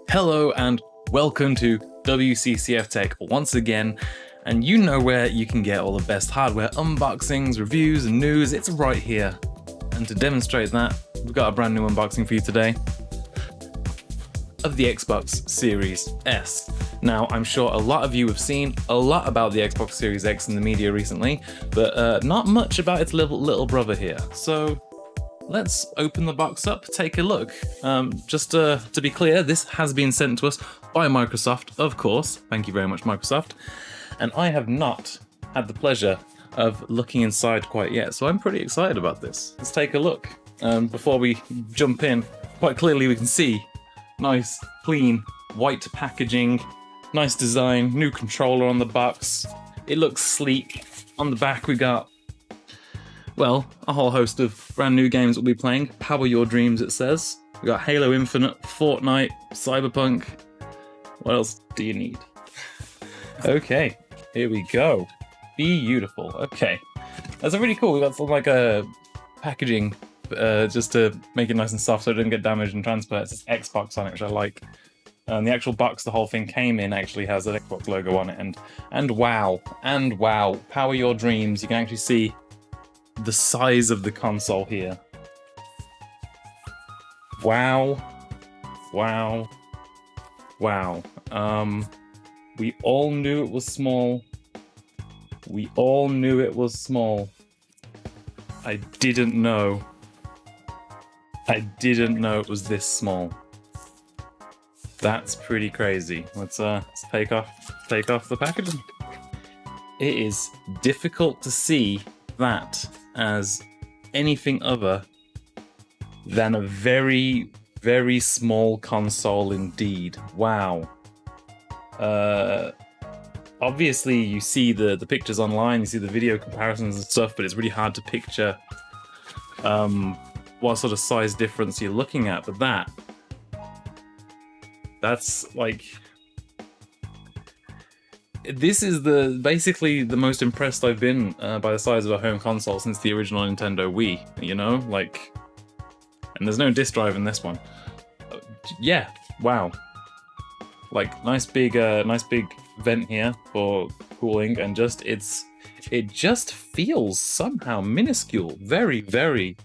Hello and welcome to WCCF Tech once again, and you know where you can get all the best hardware unboxings, reviews and news. It's right here. And to demonstrate that, we've got a brand new unboxing for you today of the Xbox Series S. Now, I'm sure a lot of you have seen a lot about the Xbox Series X in the media recently, but not much about its little brother here. So let's open the box up, take a look. Just to be clear, this has been sent to us by Microsoft, of course. Thank you very much, Microsoft. And I have not had the pleasure of looking inside quite yet, so I'm pretty excited about this. Let's take a look. Before we jump in, quite clearly we can see nice, clean, white packaging, nice design, new controller on the box. It looks sleek. On the back we got, well, a whole host of brand new games we'll be playing. Power Your Dreams, it says. We got Halo Infinite, Fortnite, Cyberpunk. What else do you need? Okay, here we go. Beautiful. Okay, that's really cool. We got some like a packaging just to make it nice and soft so it doesn't get damaged and transfer. It says Xbox on it, which I like. The actual box the whole thing came in actually has an Xbox logo on it, and wow, Power Your Dreams. You can actually see the size of the console here. Wow. We all knew it was small. I didn't know it was this small. That's pretty crazy. Let's take off the packaging. It is difficult to see that as anything other than a very, very small console indeed. Wow. Obviously you see the pictures online, you see the video comparisons and stuff, but it's really hard to picture what sort of size difference you're looking at. But that's like, this is basically the most impressed I've been by the size of a home console since the original Nintendo Wii, you know? Like, and there's no disk drive in this one. Yeah, wow. Like, nice big vent here for cooling, and it just feels somehow minuscule. Very, very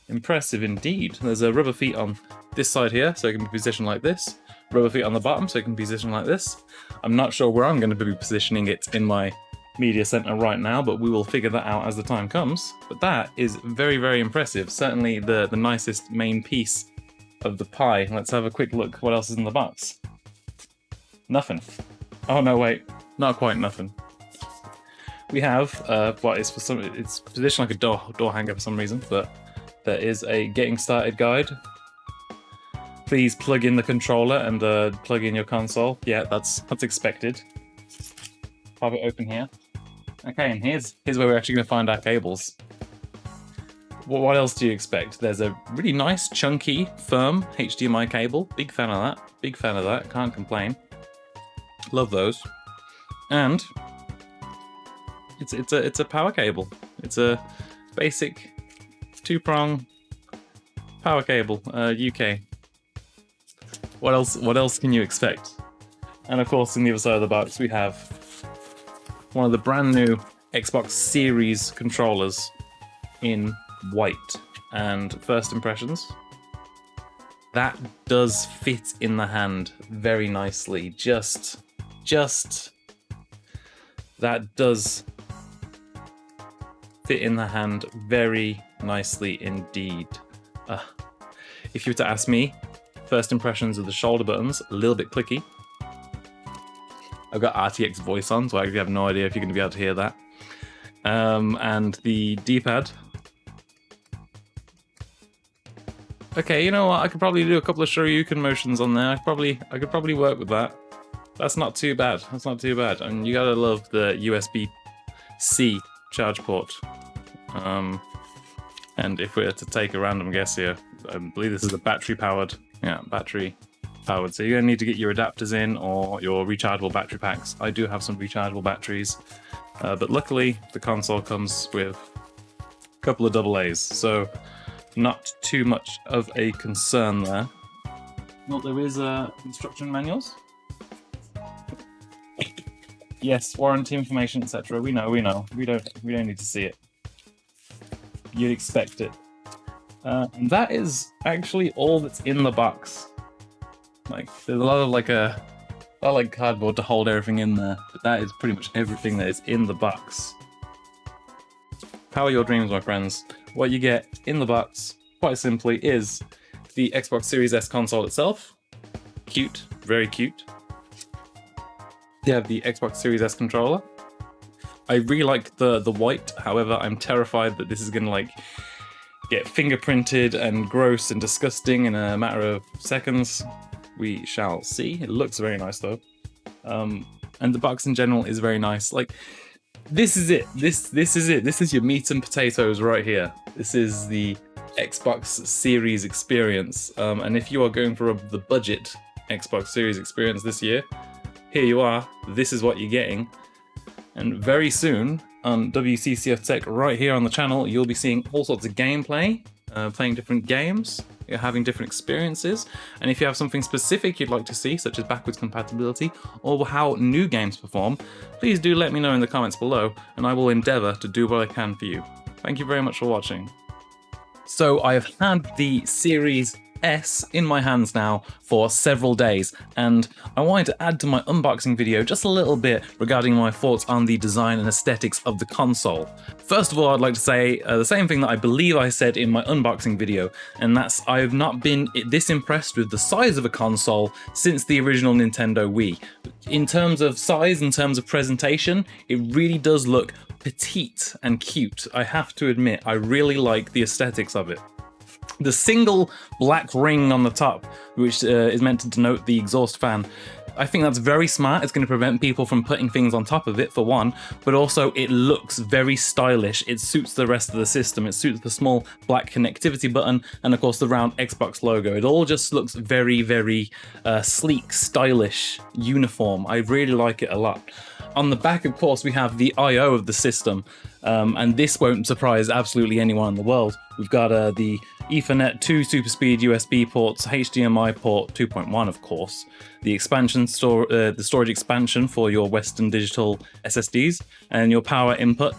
impressive indeed. There's a rubber feet on this side here, so it can be positioned like this. Rubber feet on the bottom, so it can be positioned like this. I'm not sure where I'm going to be positioning it in my media center right now, but we will figure that out as the time comes. But that is very, very impressive. Certainly the nicest main piece of the pie. Let's have a quick look. What else is in the box? Nothing. Oh no, wait, not quite nothing. We have it's positioned like a door hanger for some reason, but there is a getting started guide. Please plug in the controller and plug in your console. Yeah, that's expected. Pop it open here. Okay, and here's where we're actually going to find our cables. What else do you expect? There's a really nice, chunky, firm HDMI cable. Big fan of that. Can't complain. Love those. And it's a power cable. It's a basic 2-prong power cable. UK. What else can you expect? And of course, in the other side of the box, we have one of the brand new Xbox Series controllers in white. And first impressions, that does fit in the hand very nicely. Just that does fit in the hand very nicely indeed. If you were to ask me, first impressions of the shoulder buttons, a little bit clicky. I've got RTX voice on, so I actually have no idea if you're going to be able to hear that. And the D-pad. Okay, you know what? I could probably do a couple of Shoryuken motions on there. I could probably work with that. That's not too bad. And you gotta love the USB-C charge port. And if we were to take a random guess here, I believe this is a battery powered. Yeah, battery powered. So you're gonna need to get your adapters in or your rechargeable battery packs. I do have some rechargeable batteries, but luckily the console comes with a couple of AA's, so not too much of a concern there. Well, there is instruction manuals. Yes, warranty information, etc. We know. We don't need to see it. You'd expect it. And that is actually all that's in the box. Like, there's a lot of cardboard to hold everything in there, but that is pretty much everything that is in the box. Power your dreams, my friends. What you get in the box, quite simply, is the Xbox Series S console itself. Cute, very cute. You have the Xbox Series S controller. I really like the white, however, I'm terrified that this is gonna like get fingerprinted and gross and disgusting in a matter of seconds. We shall see. It looks very nice though. And the box in general is very nice. Like, this is it. This is it. This is your meat and potatoes right here. This is the Xbox Series experience. And if you are going for the budget Xbox Series experience this year, here you are. This is what you're getting. And very soon on WCCF Tech right here on the channel, you'll be seeing all sorts of gameplay, playing different games, you're having different experiences. And if you have something specific you'd like to see, such as backwards compatibility or how new games perform, please do let me know in the comments below, and I will endeavor to do what I can for you. Thank you very much for watching. So I have had the Series S in my hands now for several days, and I wanted to add to my unboxing video just a little bit regarding my thoughts on the design and aesthetics of the console. First of all, I'd like to say the same thing that I believe I said in my unboxing video, and that's I have not been this impressed with the size of a console since the original Nintendo Wii. In terms of size, in terms of presentation, it really does look petite and cute. I have to admit, I really like the aesthetics of it. The single black ring on the top, which is meant to denote the exhaust fan, I think that's very smart. It's going to prevent people from putting things on top of it, for one, but also it looks very stylish. It suits the rest of the system. It suits the small black connectivity button and, of course, the round Xbox logo. It all just looks very, very sleek, stylish, uniform. I really like it a lot. On the back, of course, we have the I/O of the system, and this won't surprise absolutely anyone in the world. We've got the Ethernet 2 super speed USB ports, HDMI port 2.1, of course, the the storage expansion for your Western Digital SSDs, and your power input.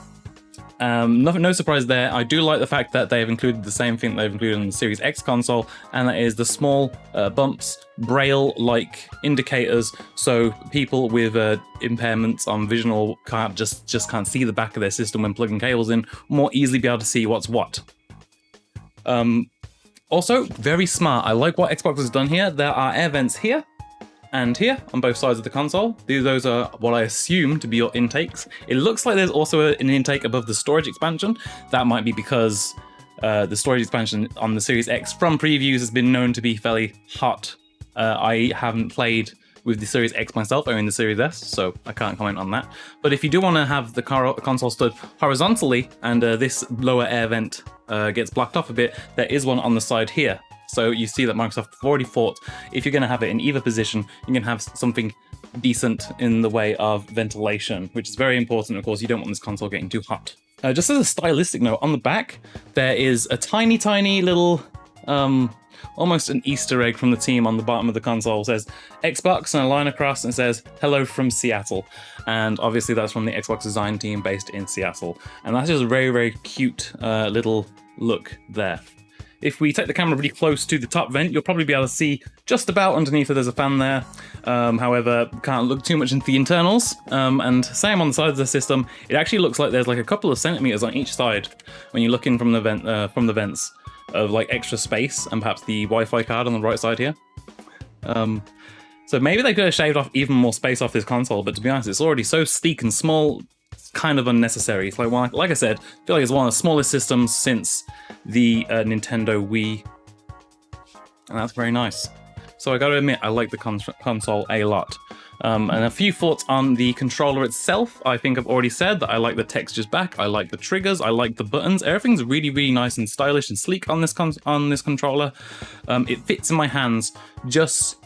No surprise there. I do like the fact that they have included the same thing they've included in the Series X console, and that is the small bumps, braille-like indicators, so people with impairments on vision or just can't see the back of their system when plugging cables in, more easily be able to see what's what. Also, very smart. I like what Xbox has done here. There are air vents here and here on both sides of the console. Those are what I assume to be your intakes. It looks like there's also an intake above the storage expansion. That might be because the storage expansion on the Series X from previews has been known to be fairly hot. I haven't played with the Series X myself, only in the Series S, so I can't comment on that. But if you do want to have the console stood horizontally and this lower air vent gets blocked off a bit, there is one on the side here. So you see that Microsoft have already thought if you're going to have it in either position, you can have something decent in the way of ventilation, which is very important. Of course, you don't want this console getting too hot. Just as a stylistic note, on the back, there is a tiny, tiny little, almost an Easter egg from the team on the bottom of the console. It says Xbox and a line across, and it says, "Hello from Seattle." And obviously that's from the Xbox design team based in Seattle. And that's just a very, very cute little look there. If we take the camera really close to the top vent, you'll probably be able to see just about underneath it there's a fan there. However, can't look too much into the internals. And same on the side of the system, it actually looks like there's like a couple of centimeters on each side when you look in from the vents of like extra space, and perhaps the Wi-Fi card on the right side here. So maybe they could have shaved off even more space off this console, but to be honest, it's already so sleek and small, it's kind of unnecessary. It's like I said, I feel like it's one of the smallest systems since the Nintendo Wii, and that's very nice. So I gotta admit, I like the console a lot. And a few thoughts on the controller itself. I think I've already said that I like the textures back, I like the triggers, I like the buttons. Everything's really, really nice and stylish and sleek on this controller. It fits in my hands just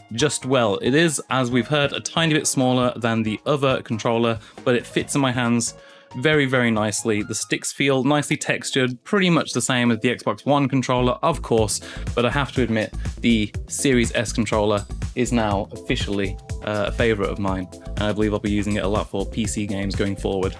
well. It is, as we've heard, a tiny bit smaller than the other controller, but it fits in my hands very, very nicely. The sticks feel nicely textured, pretty much the same as the Xbox One controller, of course, but I have to admit, the Series S controller is now officially a favorite of mine, and I believe I'll be using it a lot for PC games going forward.